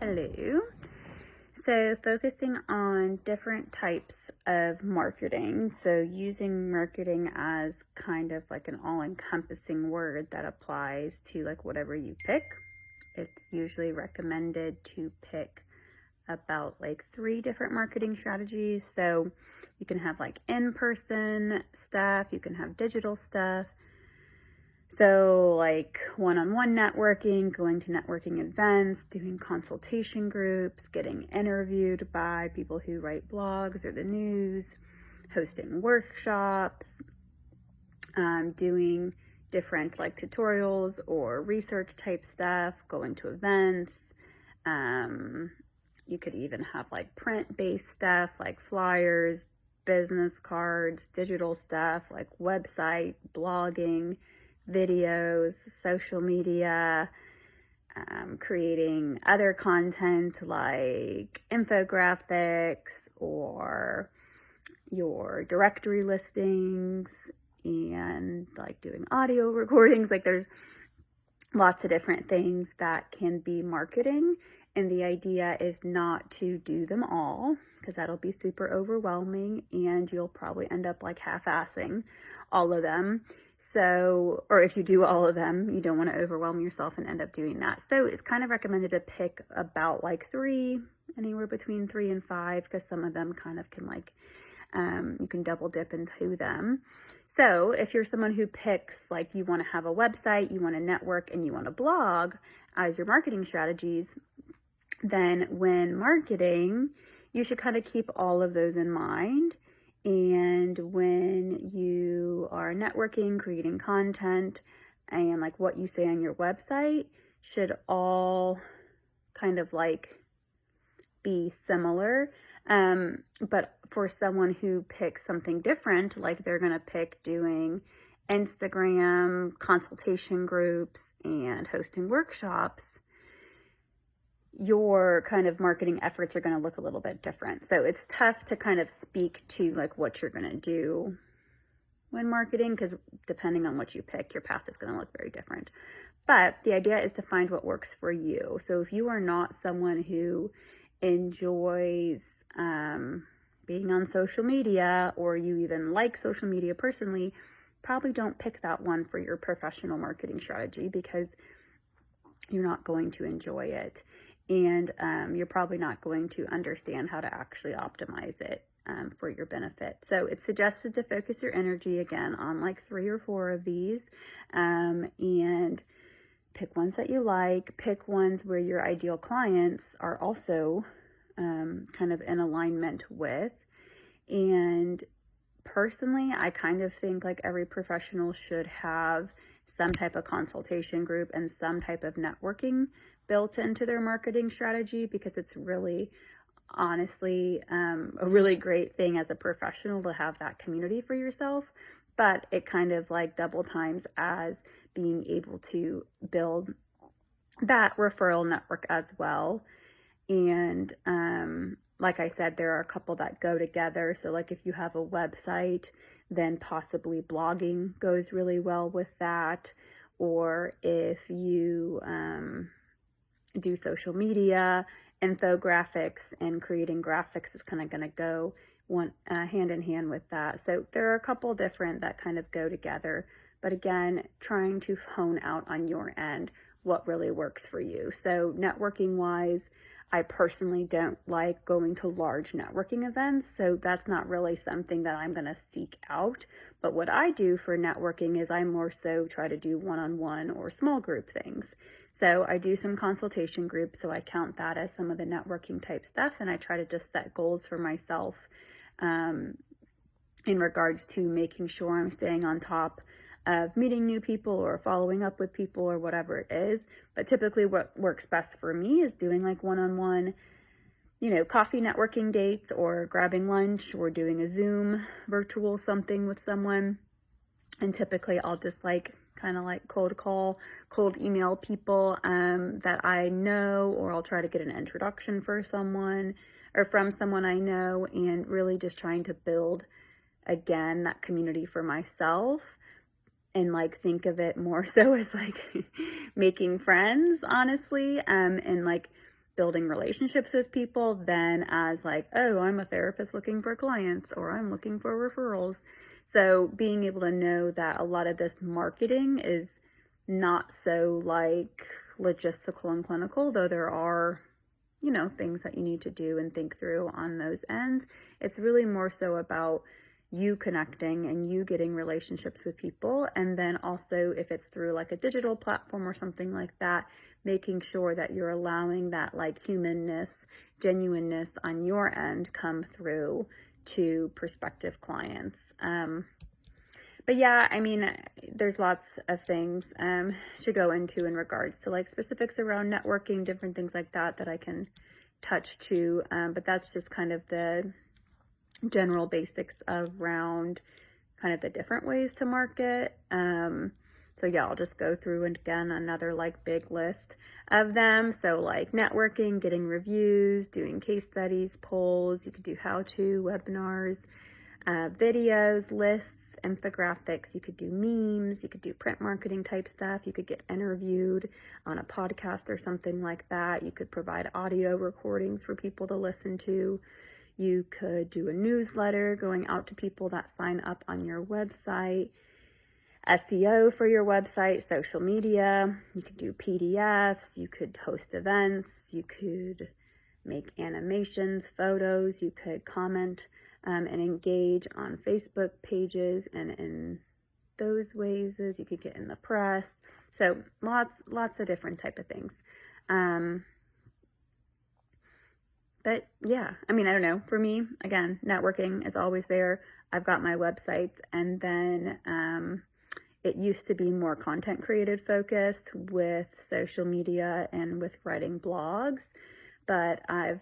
Hello. So focusing on different types of marketing. So using marketing as kind of like an all-encompassing word that applies to like whatever you pick. It's usually recommended to pick about like 3 different marketing strategies. So you can have like in-person stuff, you can have digital stuff. So like one-on-one networking, going to networking events, doing consultation groups, getting interviewed by people who write blogs or the news, hosting workshops, doing different like tutorials or research type stuff, going to events. You could even have like print-based stuff like flyers, business cards, digital stuff like website, blogging, videos, social media, creating other content like infographics or your directory listings, and like doing audio recordings. Like there's lots of different things that can be marketing, and the idea is not to do them all because that'll be super overwhelming and you'll probably end up like half-assing all of them. So, or if you do all of them, you don't want to overwhelm yourself and end up doing that. So it's kind of recommended to pick about like 3, anywhere between 3 and 5, because some of them kind of can like, you can double dip into them. So if you're someone who picks like you want to have a website, you want to network, and you want to blog as your marketing strategies, then when marketing, you should kind of keep all of those in mind. And when you are networking, creating content, and like what you say on your website should all kind of like be similar. But for someone who picks something different, like they're going to pick doing Instagram consultation groups and hosting workshops, your kind of marketing efforts are going to look a little bit different. So it's tough to kind of speak to like what you're going to do when marketing, because depending on what you pick, your path is going to look very different. But the idea is to find what works for you. So if you are not someone who enjoys being on social media, or you even like social media personally, probably don't pick that one for your professional marketing strategy, because you're not going to enjoy it. And you're probably not going to understand how to actually optimize it for your benefit. So it's suggested to focus your energy again on like 3 or 4 of these, and pick ones that you like, pick ones where your ideal clients are also kind of in alignment with. And personally, I kind of think like every professional should have some type of consultation group and some type of networking built into their marketing strategy, because it's really, honestly, a really great thing as a professional to have that community for yourself. But it kind of like double times as being able to build that referral network as well. And like I said, there are a couple that go together. So like if you have a website, then possibly blogging goes really well with that. Or if you do social media, infographics and creating graphics is kind of going to go hand in hand with that. So there are a couple different that kind of go together. But again, trying to hone out on your end what really works for you. So networking wise, I personally don't like going to large networking events, so that's not really something that I'm going to seek out. But what I do for networking is I more so try to do one-on-one or small group things. So I do some consultation groups, so I count that as some of the networking type stuff, and I try to just set goals for myself in regards to making sure I'm staying on top of meeting new people or following up with people or whatever it is. But typically what works best for me is doing like one-on-one, coffee networking dates, or grabbing lunch, or doing a Zoom virtual something with someone. And typically I'll just like kind of like cold call, cold email people that I know, or I'll try to get an introduction for someone or from someone I know, and really just trying to build again that community for myself. And like think of it more so as like making friends, honestly, and like building relationships with people than as like, oh, I'm a therapist looking for clients, or I'm looking for referrals. So being able to know that a lot of this marketing is not so like logistical and clinical, though there are, you know, things that you need to do and think through on those ends. It's really more so about you connecting and you getting relationships with people. And then also, if it's through like a digital platform or something like that, making sure that you're allowing that like humanness, genuineness on your end come through to prospective clients. But yeah, I mean, there's lots of things to go into in regards to like specifics around networking, different things like that that I can touch to. But that's just kind of the general basics around kind of the different ways to market. So yeah, I'll just go through and again another like big list of them. So like networking, getting reviews, doing case studies, polls. You could do how-to webinars, videos, lists, infographics. You could do memes. You could do print marketing type stuff. You could get interviewed on a podcast or something like that. You could provide audio recordings for people to listen to. You could do a newsletter going out to people that sign up on your website. SEO for your website, social media. You could do PDFs. You could host events. You could make animations, photos. You could comment and engage on Facebook pages, and in those ways you could get in the press. So lots of different type of things. But yeah, I mean, I don't know. For me, again, networking is always there. I've got my websites, and then it used to be more content created focused with social media and with writing blogs, but I've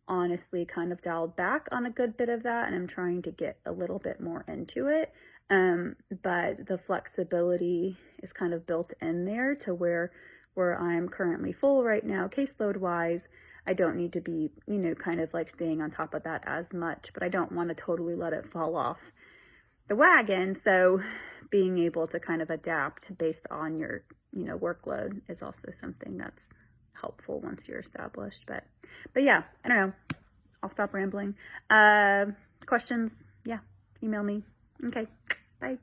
honestly kind of dialed back on a good bit of that, and I'm trying to get a little bit more into it. But the flexibility is kind of built in there to where I'm currently full right now, caseload wise. I don't need to be, you know, kind of like staying on top of that as much, but I don't want to totally let it fall off the wagon. So being able to kind of adapt based on your, you know, workload is also something that's helpful once you're established. But yeah, I don't know. I'll stop rambling. Questions? Yeah, email me. Okay, bye.